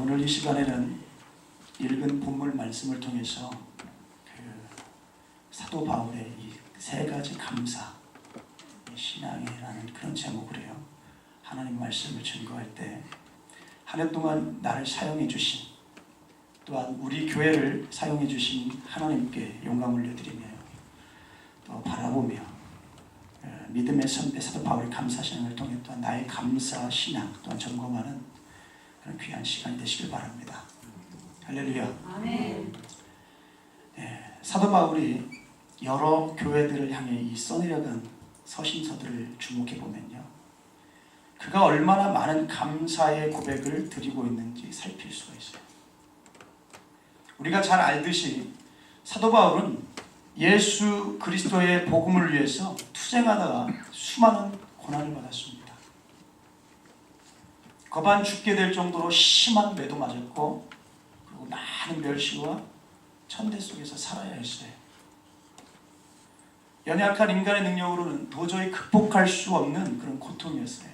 오늘 이 시간에는 읽은 본문 말씀을 통해서 사도 바울의 이 세 가지 감사, 신앙이라는 그런 제목으로 해요. 하나님 말씀을 증거할 때 한 해 동안 나를 사용해 주신, 또한 우리 교회를 사용해 주신 하나님께 영광 올려드리며 또 바라보며 믿음의 선배 사도 바울의 감사 신앙을 통해 또한 나의 감사 신앙 또한 점검하는 그런 귀한 시간이 되시길 바랍니다. 할렐루야. 아멘. 사도 바울이 여러 교회들을 향해 이 써내려간 서신서들을 주목해 보면요, 그가 얼마나 많은 감사의 고백을 드리고 있는지 살필 수가 있어요. 우리가 잘 알듯이 사도 바울은 예수 그리스도의 복음을 위해서 투쟁하다가 수많은 고난을 받았습니다. 거반 죽게 될 정도로 심한 매도 맞았고, 그리고 많은 멸시와 천대 속에서 살아야 했어요. 연약한 인간의 능력으로는 도저히 극복할 수 없는 그런 고통이었어요.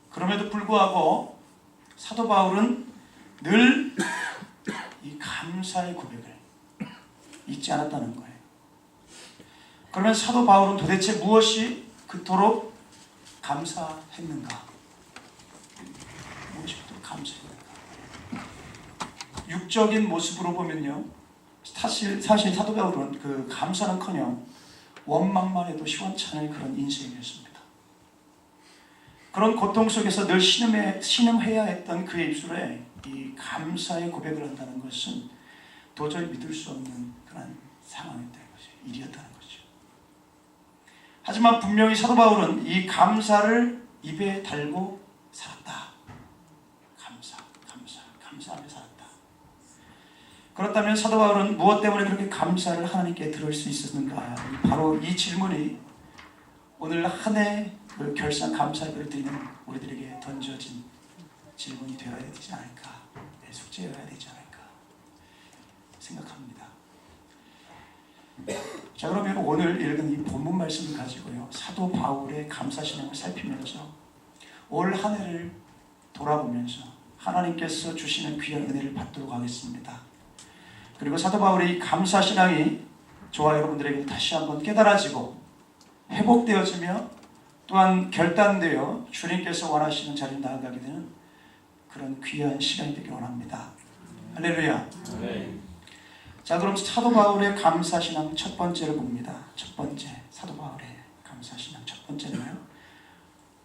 그럼에도 불구하고 사도 바울은 늘 이 감사의 고백을 잊지 않았다는 거예요. 그러면 사도 바울은 도대체 무엇이 그토록 감사했는가? 무엇이 그토록 감사했는가? 육적인 모습으로 보면요, 사실 사도 바울은 그 감사는커녕 원망만 해도 시원찮을 그런 인생이었습니다. 그런 고통 속에서 늘 신음해야 했던 그의 입술에 이 감사의 고백을 한다는 것은 도저히 믿을 수 없는 그런 상황이었다는 거죠. 일이었다는 거죠. 하지만 분명히 사도 바울은 이 감사를 입에 달고 살았다. 감사하며 살았다. 그렇다면 사도 바울은 무엇 때문에 그렇게 감사를 하나님께 들을 수 있었는가? 바로 이 질문이 오늘 한 해 결산 감사를 드리는 우리들에게 던져진 질문이 되어야 되지 않을까, 숙제여야 되지 않을까 생각합니다. 자, 그러면 오늘 읽은 이 본문 말씀을 가지고요, 사도 바울의 감사 신앙을 살피면서 올 한 해를 돌아보면서 하나님께서 주시는 귀한 은혜를 받도록 하겠습니다. 그리고 사도 바울의 이 감사 신앙이 저와 여러분들에게 다시 한번 깨달아지고 회복되어지며 또한 결단되어 주님께서 원하시는 자리에 나아가게 되는 그런 귀한 시간이 되길 원합니다. 할렐루야. 네. 자, 그럼 사도 바울의 감사 신앙 첫 번째를 봅니다. 첫 번째, 사도 바울의 감사 신앙 첫 번째는요,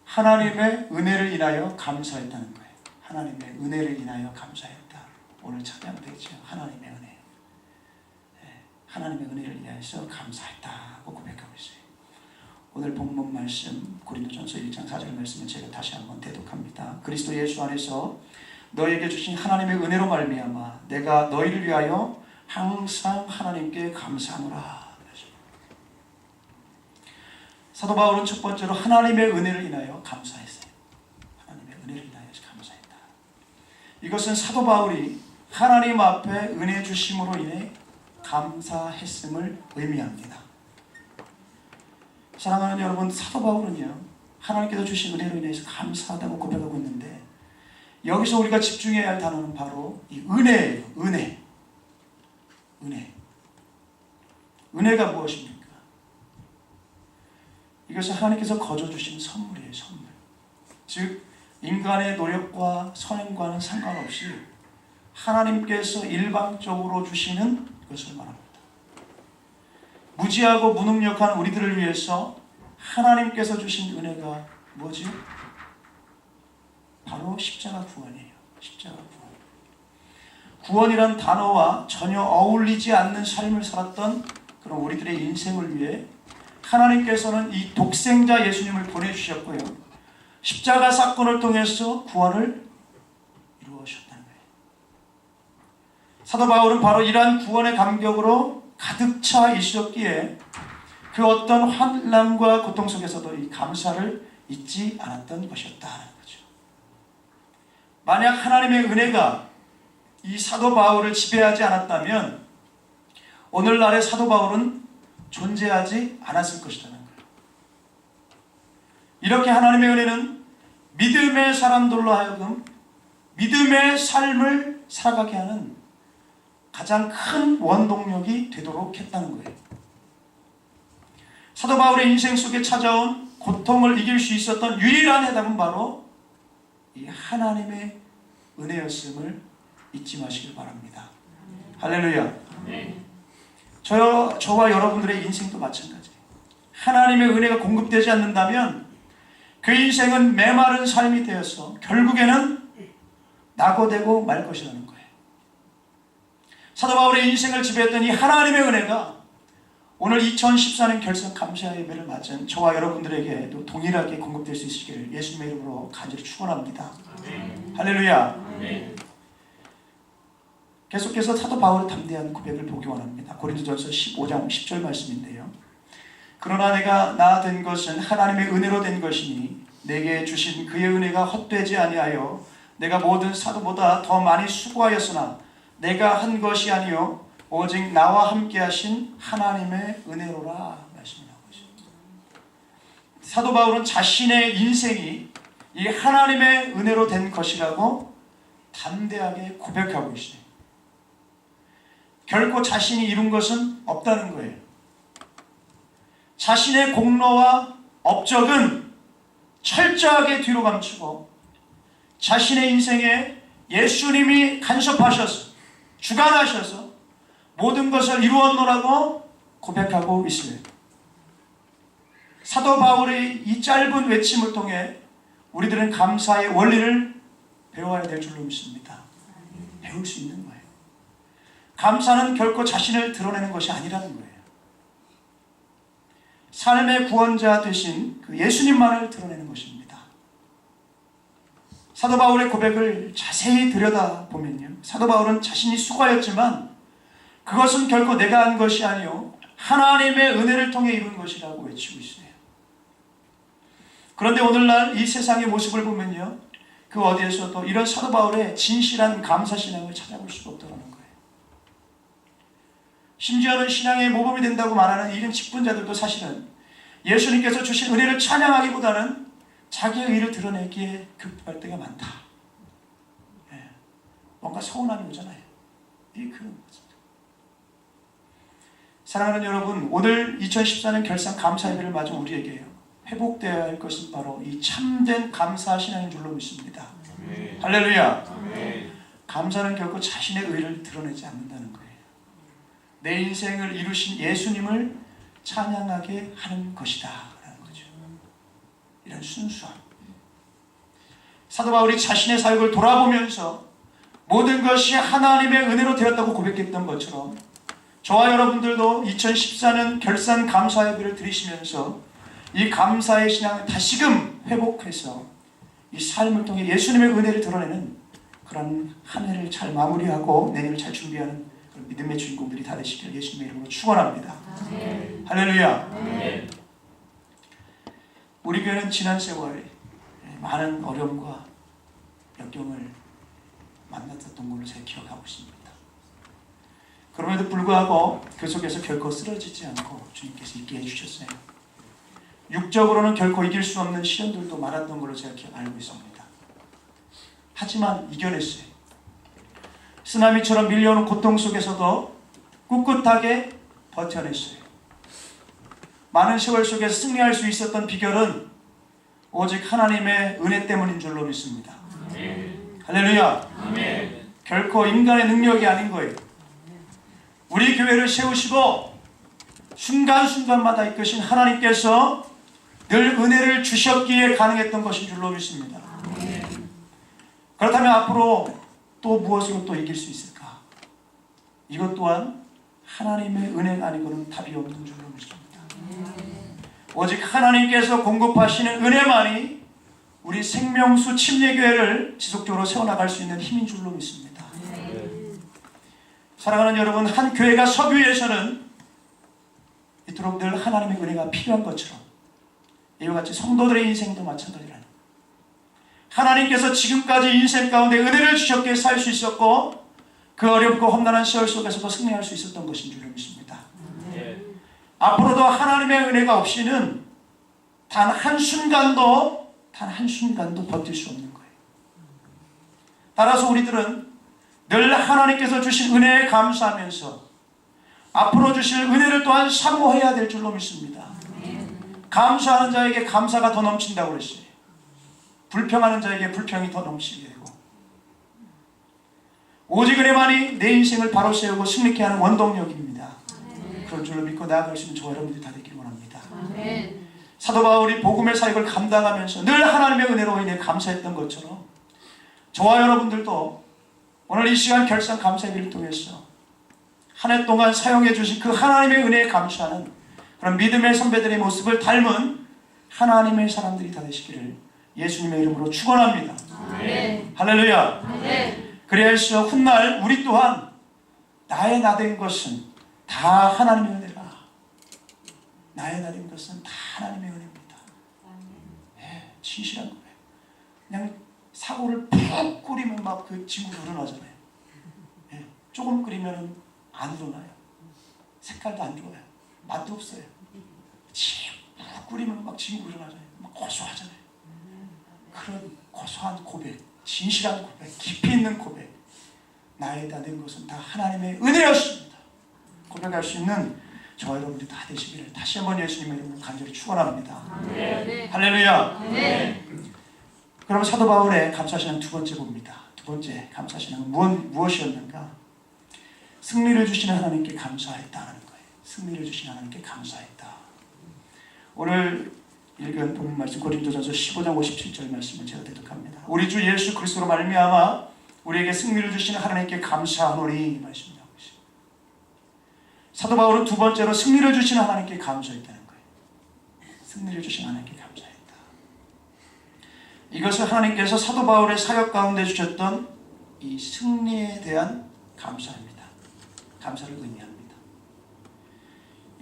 하나님의 은혜를 인하여 감사했다는 거예요. 하나님의 은혜를 인하여 감사했다. 오늘 찬양도 했죠. 하나님의 은혜. 하나님의 은혜를 인하여서 감사했다고 고백하고 있어요. 오늘 본문 말씀 고린도전서 1장 4절 말씀을 제가 다시 한번 대독합니다. 그리스도 예수 안에서 너에게 주신 하나님의 은혜로 말미암아 내가 너희를 위하여 항상 하나님께 감사하노라. 사도 바울은 첫 번째로 하나님의 은혜를 인하여 감사했어요. 하나님의 은혜를 인하여서 감사했다. 이것은 사도 바울이 하나님 앞에 은혜 주심으로 인해 감사했음을 의미합니다. 사랑하는 여러분, 사도 바울은요, 하나님께서 주신 은혜로 인해서 감사하다고 고백하고 있는데, 여기서 우리가 집중해야 할 단어는 바로 이 은혜예요. 은혜가 무엇입니까? 이것은 하나님께서 거저 주신 선물이에요. 선물. 즉 인간의 노력과 선행과는 상관없이 하나님께서 일방적으로 주시는 것을 말합니다. 무지하고 무능력한 우리들을 위해서 하나님께서 주신 은혜가 뭐지? 바로 십자가 구원이에요. 십자가 구원. 구원이란 단어와 전혀 어울리지 않는 삶을 살았던 그런 우리들의 인생을 위해 하나님께서는 이 독생자 예수님을 보내주셨고요, 십자가 사건을 통해서 구원을 이루어주셨다는 거예요. 사도 바울은 바로 이러한 구원의 감격으로 가득 차 있었기에 그 어떤 환난과 고통 속에서도 이 감사를 잊지 않았던 것이었다는 거죠. 만약 하나님의 은혜가 이 사도 바울을 지배하지 않았다면 오늘날의 사도 바울은 존재하지 않았을 것이라는 거예요. 이렇게 하나님의 은혜는 믿음의 사람들로 하여금 믿음의 삶을 살아가게 하는 가장 큰 원동력이 되도록 했다는 거예요. 사도 바울의 인생 속에 찾아온 고통을 이길 수 있었던 유일한 해답은 바로 이 하나님의 은혜였음을 잊지 마시길 바랍니다. 할렐루야. 저와 여러분들의 인생도 마찬가지예요. 하나님의 은혜가 공급되지 않는다면 그 인생은 메마른 삶이 되어서 결국에는 낙오되고 말 것이라는 거예요. 사도 바울의 인생을 지배했던 이 하나님의 은혜가 오늘 2014년 결산 감사 예배를 맞은 저와 여러분들에게도 동일하게 공급될 수 있기를 예수님의 이름으로 간절히 축원합니다. 할렐루야. 계속해서 사도 바울의 담대한 고백을 보기 원합니다. 고린도전서 15장 10절 말씀인데요. 그러나 내가 나 된 것은 하나님의 은혜로 된 것이니 내게 주신 그의 은혜가 헛되지 아니하여 내가 모든 사도보다 더 많이 수고하였으나 내가 한 것이 아니요 오직 나와 함께 하신 하나님의 은혜로라 말씀을 하고 있습니다. 사도 바울은 자신의 인생이 이 하나님의 은혜로 된 것이라고 담대하게 고백하고 있어요. 결코 자신이 이룬 것은 없다는 거예요. 자신의 공로와 업적은 철저하게 뒤로 감추고 자신의 인생에 예수님이 간섭하셔서 주관하셔서 모든 것을 이루었노라고 고백하고 있어요. 사도 바울의 이 짧은 외침을 통해 우리들은 감사의 원리를 배워야 될 줄로 믿습니다. 배울 수 있는 거예요. 감사는 결코 자신을 드러내는 것이 아니라는 거예요. 삶의 구원자 되신 그 예수님만을 드러내는 것입니다. 사도 바울의 고백을 자세히 들여다보면요, 사도 바울은 자신이 수고하였지만 그것은 결코 내가 한 것이 아니요 하나님의 은혜를 통해 이룬 것이라고 외치고 있어요. 그런데 오늘날 이 세상의 모습을 보면요, 그 어디에서도 이런 사도 바울의 진실한 감사신앙을 찾아볼 수가 없다는 거예요. 심지어는 신앙의 모범이 된다고 말하는 이런 직분자들도 사실은 예수님께서 주신 은혜를 찬양하기보다는 자기의 의를 드러내기에 급할 때가 많다. 뭔가 서운함이 오잖아요. 이게 그런 거죠. 사랑하는 여러분, 오늘 2014년 결산 감사 예배를 맞은 우리에게요, 회복되어야 할 것은 바로 이 참된 감사 신앙인 줄로 믿습니다. 아멘. 할렐루야. 아멘. 감사는 결코 자신의 의를 드러내지 않는다는 거예요. 내 인생을 이루신 예수님을 찬양하게 하는 것이다 라는 거죠. 이런 순수함. 사도 바울이 자신의 사역을 돌아보면서 모든 것이 하나님의 은혜로 되었다고 고백했던 것처럼 저와 여러분들도 2014년 결산 감사 예배를 드리시면서 이 감사의 신앙을 다시금 회복해서 이 삶을 통해 예수님의 은혜를 드러내는 그런 한 해를 잘 마무리하고 내년을 잘 준비하는 그런 믿음의 주인공들이 다 되시길 예수님의 이름으로 축원합니다. 할렐루야. 우리 교회는 지난 세월 많은 어려움과 역경을 만났던 걸로 제가 기억하고 있습니다. 그럼에도 불구하고 그 속에서 결코 쓰러지지 않고 주님께서 있게 해주셨어요. 육적으로는 결코 이길 수 없는 시련들도 많았던 걸로 제가 알고 있습니다. 하지만 이겨냈어요. 쓰나미처럼 밀려오는 고통 속에서도 꿋꿋하게 버텨냈어요. 많은 세월 속에서 승리할 수 있었던 비결은 오직 하나님의 은혜 때문인 줄로 믿습니다. 아멘. 할렐루야. 아멘. 결코 인간의 능력이 아닌 거예요. 우리 교회를 세우시고 순간순간마다 이끄신 하나님께서 늘 은혜를 주셨기에 가능했던 것인 줄로 믿습니다. 아멘. 그렇다면 앞으로 또 무엇으로 또 이길 수 있을까? 이것 또한 하나님의 은혜 아니고는 답이 없는 줄로 믿습니다. 오직 하나님께서 공급하시는 은혜만이 우리 생명수 침례교회를 지속적으로 세워나갈 수 있는 힘인 줄로 믿습니다. 사랑하는 여러분, 한 교회가 서교에서는 이토록 늘 하나님의 은혜가 필요한 것처럼 이와 같이 성도들의 인생도 마찬가지라는, 하나님께서 지금까지 인생 가운데 은혜를 주셨기에 살 수 있었고 그 어렵고 험난한 세월 속에서도 승리할 수 있었던 것인 줄로 믿습니다. 앞으로도 하나님의 은혜가 없이는 단 한순간도 버틸 수 없는 거예요. 따라서 우리들은 늘 하나님께서 주신 은혜에 감사하면서 앞으로 주실 은혜를 또한 사모해야 될 줄로 믿습니다. 감사하는 자에게 감사가 더 넘친다고 그랬어요. 불평하는 자에게 불평이 더 넘치게 되고, 오직 은혜만이 내 인생을 바로 세우고 승리케 하는 원동력입니다. 그런 줄로 믿고 나아갈 수 있는 저와 여러분들이 다 되길 원합니다. 사도 바울이 복음의 사역을 감당하면서 늘 하나님의 은혜로 인해 감사했던 것처럼 저와 여러분들도 오늘 이 시간 결산 감사기를 통해서 한 해 동안 사용해 주신 그 하나님의 은혜에 감사하는 그런 믿음의 선배들의 모습을 닮은 하나님의 사람들이 다 되시기를 예수님의 이름으로 축원합니다. 할렐루야. 그래서 훗날 우리 또한 나의 나된 것은 다 하나님의 은혜라. 나의 나된 것은 다 하나님의 은혜입니다. 네, 진실한 거예요. 그냥 사고를 푹 끓이면 막 그 지물이 우러나잖아요. 네, 조금 끓이면 안 우러나요. 색깔도 안 좋아요. 맛도 없어요. 푹 끓이면 막 지물이 우러나잖아요. 막 고소하잖아요. 그런 고소한 고백, 진실한 고백, 깊이 있는 고백, 나의 다 된 것은 다 하나님의 은혜였습니다. 고백할 수 있는 저와 여러분들이 다 되시기를 다시 한번 예수님의 이름으로 간절히 축원합니다. 할렐루야. 그럼 사도 바울의 감사신앙 두 번째 봅니다. 두 번째 감사신앙은 무엇이었는가? 승리를 주시는 하나님께 감사했다는 거예요. 승리를 주시는 하나님께 감사했다. 오늘 읽은 본문 말씀 고린도전서 15장 57절 말씀을 제가 대독합니다. 우리 주 예수 그리스도로 말미암아 우리에게 승리를 주시는 하나님께 감사하노니 말씀하고 있습니다. 사도 바울은 두 번째로 승리를 주시는 하나님께 감사했다는 거예요. 승리를 주시는 하나님께 감사했다. 이것을 하나님께서 사도 바울의 사역 가운데 주셨던 이 승리에 대한 감사입니다. 감사를 의미합니다.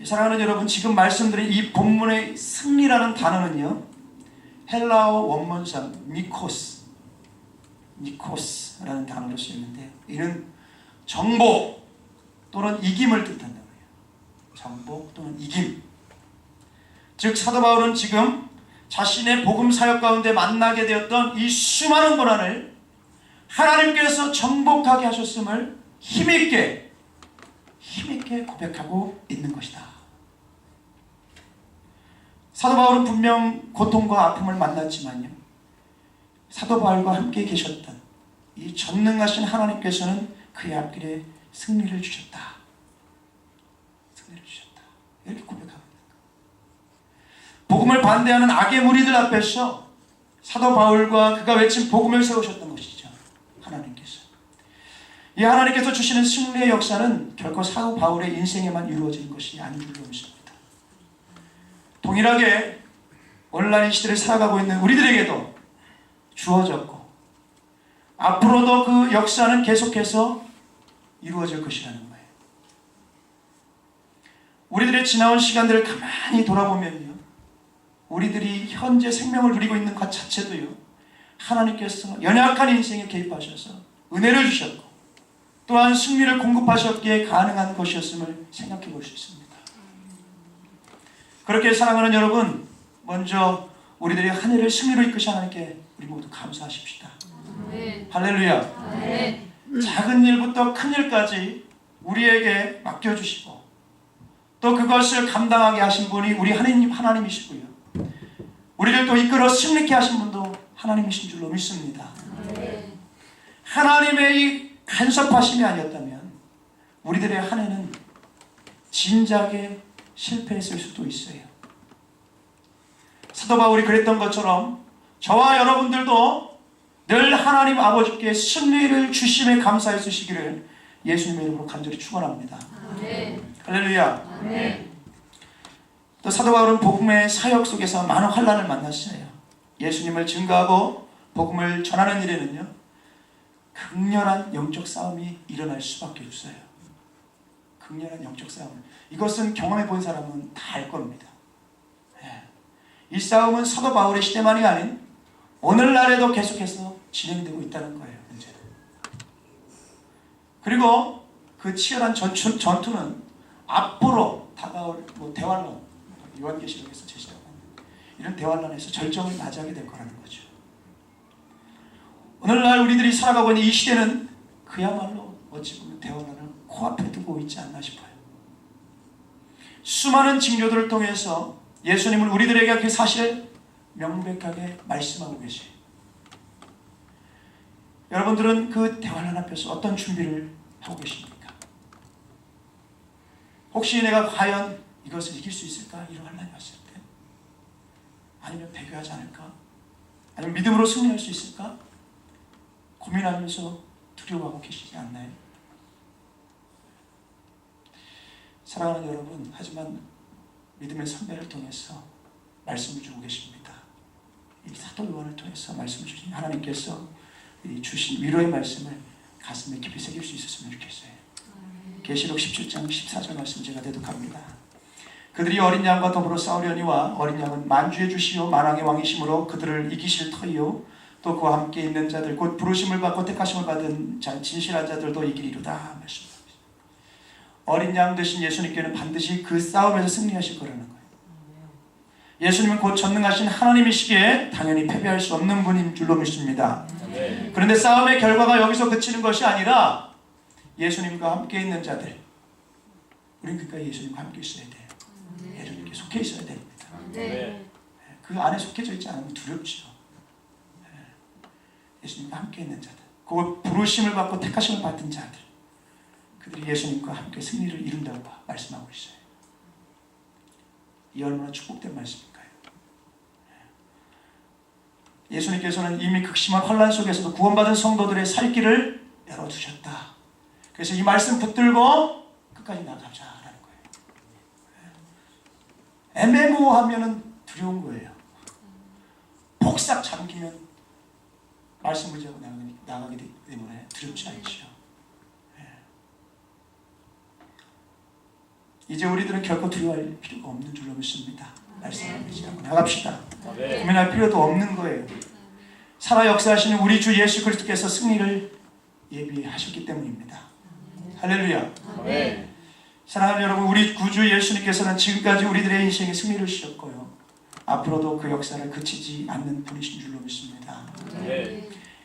사랑하는 여러분, 지금 말씀드린 이 본문의 승리라는 단어는요, 헬라어 원문상 니코스라는 단어로 쓰였는데, 이는 정복 또는 이김을 뜻한다고 해요. 정복 또는 이김. 즉 사도 바울은 지금 자신의 복음 사역 가운데 만나게 되었던 이 수많은 고난을 하나님께서 정복하게 하셨음을 힘있게 고백하고 있는 것이다. 사도 바울은 분명 고통과 아픔을 만났지만요, 사도 바울과 함께 계셨던 이 전능하신 하나님께서는 그의 앞길에 승리를 주셨다. 승리를 주셨다. 이렇게 고백하고 있는 거예요. 복음을 반대하는 악의 무리들 앞에서 사도 바울과 그가 외친 복음을 세우셨던 것이죠. 하나님께서. 이 하나님께서 주시는 승리의 역사는 결코 사도 바울의 인생에만 이루어지는 것이 아닌 줄로 믿습니다. 동일하게 오늘날 이 시대를 살아가고 있는 우리들에게도 주어졌고 앞으로도 그 역사는 계속해서 이루어질 것이라는 거예요. 우리들의 지나온 시간들을 가만히 돌아보면요, 우리들이 현재 생명을 누리고 있는 것 자체도요, 하나님께서 연약한 인생에 개입하셔서 은혜를 주셨고 또한 승리를 공급하셨기에 가능한 것이었음을 생각해 볼 수 있습니다. 그렇게 사랑하는 여러분, 먼저 우리들의 한 해를 승리로 이끄신 하나님께 우리 모두 감사하십시다. 할렐루야. 작은 일부터 큰 일까지 우리에게 맡겨주시고 또 그것을 감당하게 하신 분이 우리 하나님이시고요, 우리를 또 이끌어 승리케 하신 분도 하나님이신 줄로 믿습니다. 하나님의 이 간섭하심이 아니었다면 우리들의 한 해는 진작에 실패했을 수도 있어요. 사도 바울이 그랬던 것처럼 저와 여러분들도 늘 하나님 아버지께 승리를 주심에 감사해 주시기를 예수님의 이름으로 간절히 축원합니다. 할렐루야. 또 사도 바울은 복음의 사역 속에서 많은 환난을 만났어요. 예수님을 증거하고 복음을 전하는 일에는요, 극렬한 영적 싸움이 일어날 수밖에 없어요. 극렬한 영적 싸움. 이것은 경험해 본 사람은 다 알 겁니다. 이 싸움은 사도 바울의 시대만이 아닌 오늘날에도 계속해서 진행되고 있다는 거예요. 문제는. 그리고 그 치열한 전투는 앞으로 다가올 대환란, 요한계시록에서 제시하고 이런 대환란에서 절정을 맞이하게 될 거라는 거죠. 오늘날 우리들이 살아가고 있는 이 시대는 그야말로 어찌 보면 대화를 코앞에 두고 있지 않나 싶어요. 수많은 징조들을 통해서 예수님은 우리들에게 그 사실을 명백하게 말씀하고 계세요. 여러분들은 그 대화란 앞에서 어떤 준비를 하고 계십니까? 혹시 내가 과연 이것을 이길 수 있을까? 이런 환란이 왔을 때, 아니면 배교하지 않을까? 아니면 믿음으로 승리할 수 있을까? 고민하면서 두려워하고 계시지 않나요? 사랑하는 여러분, 하지만 믿음의 선배를 통해서 말씀을 주고 계십니다. 이 사도 요한을 통해서 말씀을 주신 하나님께서 주신 위로의 말씀을 가슴에 깊이 새길 수 있었으면 좋겠어요. 계시록 17장 14절 말씀 제가 대독합니다. 그들이 어린 양과 더불어 싸우려니와 어린 양은 만주의 주시요 만왕의 왕이심으로 그들을 이기실 터이요 또 그와 함께 있는 자들 곧 부르심을 받고 택하심을 받은 진실한 자들도 이기리로다 말씀합니다. 어린 양 되신 예수님께는 반드시 그 싸움에서 승리하실 거라는 거예요. 예수님은 곧 전능하신 하나님이시기에 당연히 패배할 수 없는 분인 줄로 믿습니다. 그런데 싸움의 결과가 여기서 그치는 것이 아니라 예수님과 함께 있는 자들, 우리는 그러니까 예수님과 함께 있어야 돼요. 예수님께 속해 있어야 됩니다. 그 안에 속해져 있지 않으면 두렵죠. 예수님과 함께 있는 자들, 그 부르심을 받고 택하심을 받은 자들, 그들이 예수님과 함께 승리를 이룬다고 말씀하고 있어요. 이 얼마나 축복된 말씀일까요? 예수님께서는 이미 극심한 환란 속에서도 구원받은 성도들의 살 길을 열어두셨다. 그래서 이 말씀 붙들고 끝까지 나가자라는 거예요. 애매모호하면 두려운 거예요. 폭삭 잠기면 말씀을 잡고 나가게 되기 때문에 두렵지 않죠. 이제 우리들은 결코 두려워할 필요가 없는 줄로 믿습니다. 말씀을 믿고 나갑시다. 고민할 필요도 없는 거예요. 살아 역사하시는 우리 주 예수 그리스도께서 승리를 예비하셨기 때문입니다. 할렐루야. 사랑하는 여러분, 우리 구주 예수님께서는 지금까지 우리들의 인생에 승리를 주셨고요, 앞으로도 그 역사를 그치지 않는 분이신 줄로 믿습니다.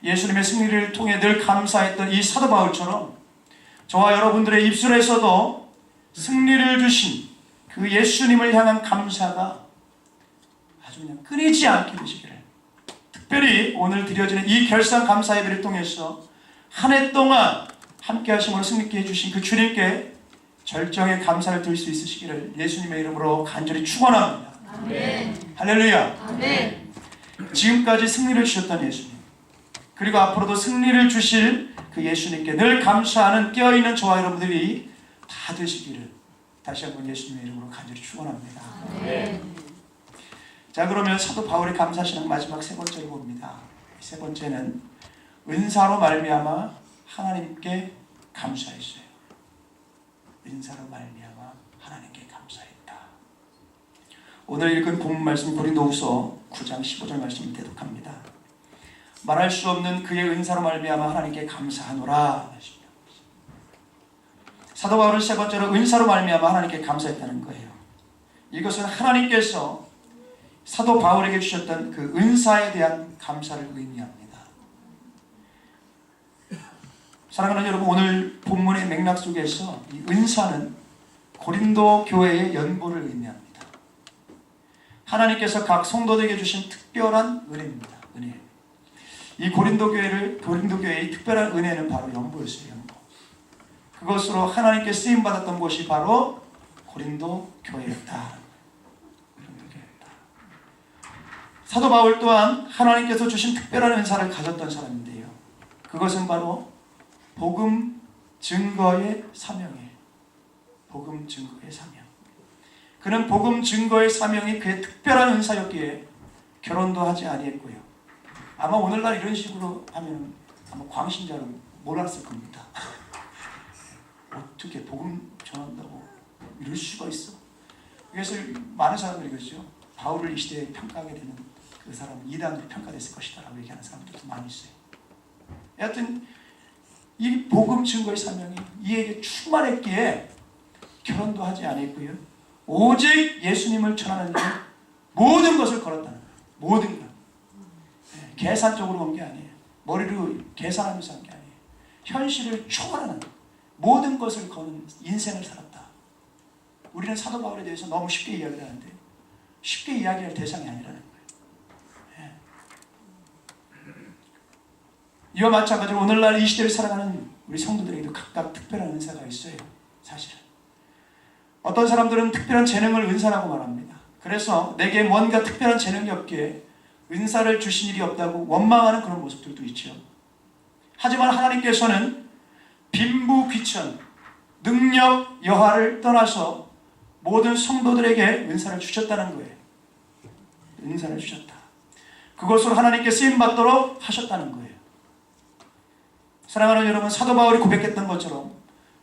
예수님의 승리를 통해 늘 감사했던 이 사도 바울처럼 저와 여러분들의 입술에서도 승리를 주신 그 예수님을 향한 감사가 아주 그냥 끊이지 않게 되시기를, 특별히 오늘 드려지는 이 결산 감사 예배를 통해서 한 해 동안 함께 하심으로 승리케 해주신 그 주님께 절정의 감사를 드릴 수 있으시기를 예수님의 이름으로 간절히 축원합니다. 할렐루야. 지금까지 승리를 주셨던 예수님, 그리고 앞으로도 승리를 주실 그 예수님께 늘 감사하는 깨어있는 저와 여러분들이 다 되시기를 다시 한번 예수님의 이름으로 간절히 축원합니다. 자, 그러면 사도 바울의 감사신앙 마지막 세 번째를 봅니다. 세 번째는 은사로 말미암아 하나님께 감사했어요. 은사로 말미암아 하나님께 감사했다. 오늘 읽은 본문 말씀 고린도후서 9장 15절 말씀을 대독합니다. 말할 수 없는 그의 은사로 말미암아 하나님께 감사하노라. 사도 바울은 세 번째로 은사로 말미암아 하나님께 감사했다는 거예요. 이것은 하나님께서 사도 바울에게 주셨던 그 은사에 대한 감사를 의미합니다. 사랑하는 여러분, 오늘 본문의 맥락 속에서 이 은사는 고린도 교회의 연보를 의미합니다. 하나님께서 각 성도들에게 주신 특별한 은혜입니다. 은혜. 이 고린도 교회의 특별한 은혜는 바로 연보였어요. 연보. 그것으로 하나님께 쓰임 받았던 곳이 바로 고린도 교회였다. 사도 바울 또한 하나님께서 주신 특별한 은사를 가졌던 사람인데요, 그것은 바로 복음 증거의 사명이에요. 복음 증거의 사명. 그는 복음 증거의 사명이 그의 특별한 은사였기에 결혼도 하지 아니했고요, 아마 오늘날 이런 식으로 하면 아마 광신자로 몰랐을 겁니다. 어떻게 복음 전한다고 이럴 수가 있어? 그래서 많은 사람들이 그러죠. 바울을 이 시대에 평가하게 되는 그 사람은 이단으로 평가됐을 것이다 라고 얘기하는 사람들도 많이 있어요. 여하튼 이 복음 증거의 사명이 이에게 충만했기에 결혼도 하지 않았고요, 오직 예수님을 전하는 데 모든 것을 걸었다는 거예요. 모든 것. 계산적으로 온 게 아니에요. 머리로 계산하면서 한 게 아니에요. 현실을 초월하는 모든 것을 거는 인생을 살았다. 우리는 사도 바울에 대해서 너무 쉽게 이야기를 하는데 쉽게 이야기할 대상이 아니라는 거예요. 이와 마찬가지로 오늘날 이 시대를 살아가는 우리 성도들에게도 각각 특별한 은사가 있어요. 사실은 어떤 사람들은 특별한 재능을 은사라고 말합니다. 그래서 내게 뭔가 특별한 재능이 없기에 은사를 주신 일이 없다고 원망하는 그런 모습들도 있죠. 하지만 하나님께서는 빈부귀천, 능력, 여하를 떠나서 모든 성도들에게 은사를 주셨다는 거예요. 은사를 주셨다. 그것으로 하나님께 쓰임받도록 하셨다는 거예요. 사랑하는 여러분, 사도 바울이 고백했던 것처럼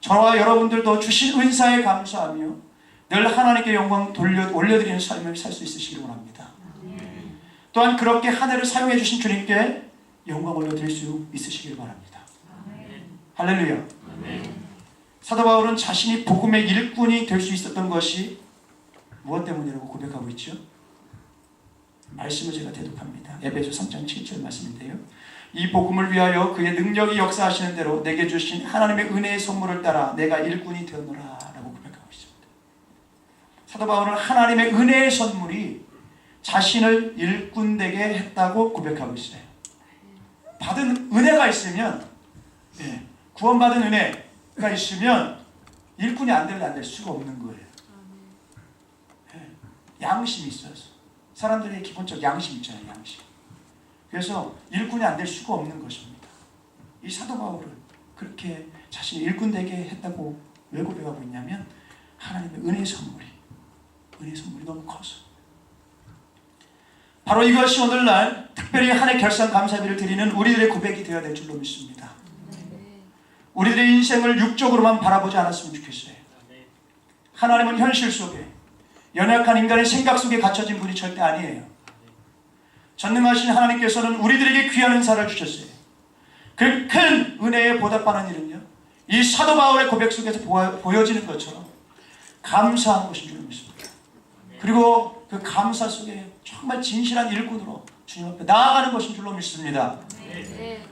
저와 여러분들도 주신 은사에 감사하며 늘 하나님께 영광 올려드리는 삶을 살 수 있으시기를 원합니다. 또한 그렇게 한 해를 사용해 주신 주님께 영광 올려드릴 수 있으시길 바랍니다. 할렐루야. 사도 바울은 자신이 복음의 일꾼이 될 수 있었던 것이 무엇 때문이라고 고백하고 있죠? 말씀을 제가 대독합니다. 에베소 3장 7절 말씀인데요. 이 복음을 위하여 그의 능력이 역사하시는 대로 내게 주신 하나님의 은혜의 선물을 따라 내가 일꾼이 되었노라 라고 고백하고 있습니다. 사도 바울은 하나님의 은혜의 선물이 자신을 일꾼 되게 했다고 고백하고 있어요. 받은 은혜가 있으면, 구원받은 은혜가 있으면 일꾼이 안 될 수가 없는 거예요. 양심이 있어서. 사람들의 기본적 양심 있잖아요. 양심. 그래서 일꾼이 안 될 수가 없는 것입니다. 이 사도 바울은 그렇게 자신이 일꾼 되게 했다고 왜 고백하고 있냐면 하나님의 은혜의 선물이 너무 커서. 바로 이것이 오늘날 특별히 한 해 결산 감사비를 드리는 우리들의 고백이 되어야 될 줄로 믿습니다. 우리들의 인생을 육적으로만 바라보지 않았으면 좋겠어요. 하나님은 현실 속에 연약한 인간의 생각 속에 갇혀진 분이 절대 아니에요. 전능하신 하나님께서는 우리들에게 귀한 은사를 주셨어요. 그 큰 은혜에 보답하는 일은요, 이 사도 바울의 고백 속에서 보여지는 것처럼 감사하는 것인 줄 믿습니다. 그리고 그 감사 속에 정말 진실한 일꾼으로 주님 앞에 나아가는 것인 줄로 믿습니다.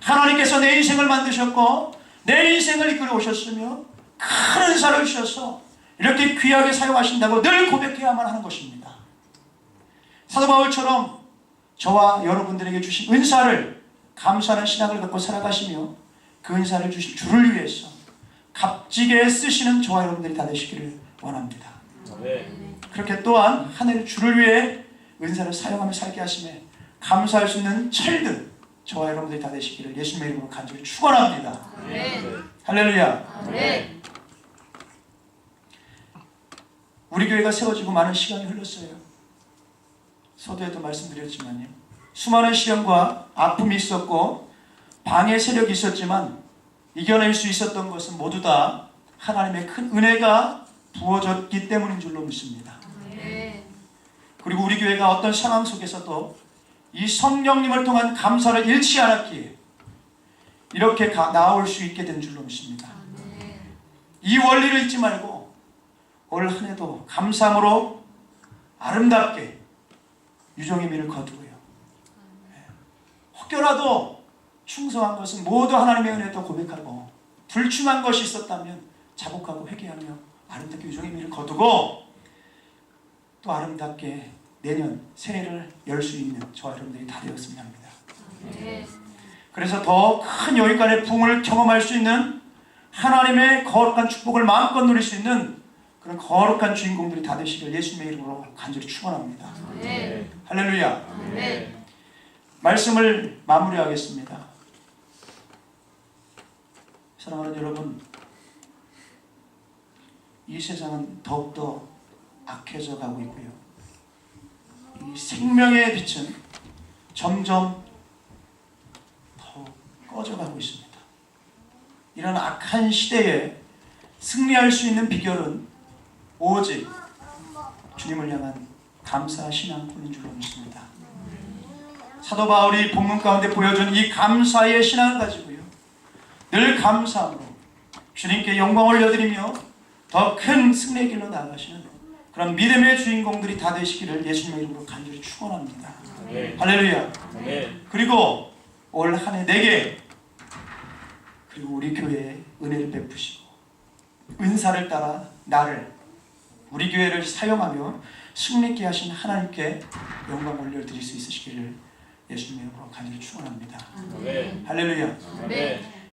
하나님께서 내 인생을 만드셨고 내 인생을 이끌어 오셨으며 큰 은사를 주셔서 이렇게 귀하게 사용하신다고 늘 고백해야만 하는 것입니다. 사도 바울처럼 저와 여러분들에게 주신 은사를 감사하는 신앙을 갖고 살아가시며 그 은사를 주신 주를 위해서 값지게 쓰시는 저와 여러분들이 다 되시기를 원합니다. 그렇게 또한 한 해를 주를 위해 은사를 사용하며 살게 하심에 감사할 수 있는 철든 저와 여러분들이 다 되시기를 예수님의 이름으로 간절히 축원합니다. 할렐루야. 우리 교회가 세워지고 많은 시간이 흘렀어요. 서두에도 말씀드렸지만요, 수많은 시련과 아픔이 있었고 방해 세력이 있었지만 이겨낼 수 있었던 것은 모두 다 하나님의 큰 은혜가 부어졌기 때문인 줄로 믿습니다. 그리고 우리 교회가 어떤 상황 속에서도 이 성령님을 통한 감사를 잃지 않았기에 이렇게 나올 수 있게 된 줄로 믿습니다. 이 원리를 잊지 말고 올 한 해도 감사함으로 아름답게 유종의 미를 거두고요, 혹여라도 충성한 것은 모두 하나님의 은혜도 고백하고 불충한 것이 있었다면 자복하고 회개하며 아름답게 유종의 미를 거두고 또 아름답게 내년 새해를 열 수 있는 저와 여러분들이 다 되었으면 합니다. 그래서 더 큰 여기까지의 부흥을 경험할 수 있는 하나님의 거룩한 축복을 마음껏 누릴 수 있는 그런 거룩한 주인공들이 다 되시길 예수님의 이름으로 간절히 축원합니다. 할렐루야. 말씀을 마무리하겠습니다. 사랑하는 여러분, 이 세상은 더욱더 악해져 가고 있고요, 이 생명의 빛은 점점 더 꺼져가고 있습니다. 이런 악한 시대에 승리할 수 있는 비결은 오직 주님을 향한 감사 신앙뿐인 줄로 믿습니다. 사도 바울이 본문 가운데 보여준 이 감사의 신앙을 가지고요, 늘 감사함으로 주님께 영광을 올려드리며 더 큰 승리의 길로 나아가시는 그런 믿음의 주인공들이 다 되시기를 예수님의 이름으로 간절히 축원합니다. 할렐루야. 그리고 올 한 해 내게 그리고 우리 교회에 은혜를 베푸시고 은사를 따라 나를 우리 교회를 사용하며 승리케 하신 하나님께 영광 올려드릴 수 있으시기를 예수님의 이름으로 간절히 축원합니다. 네. 할렐루야. 네.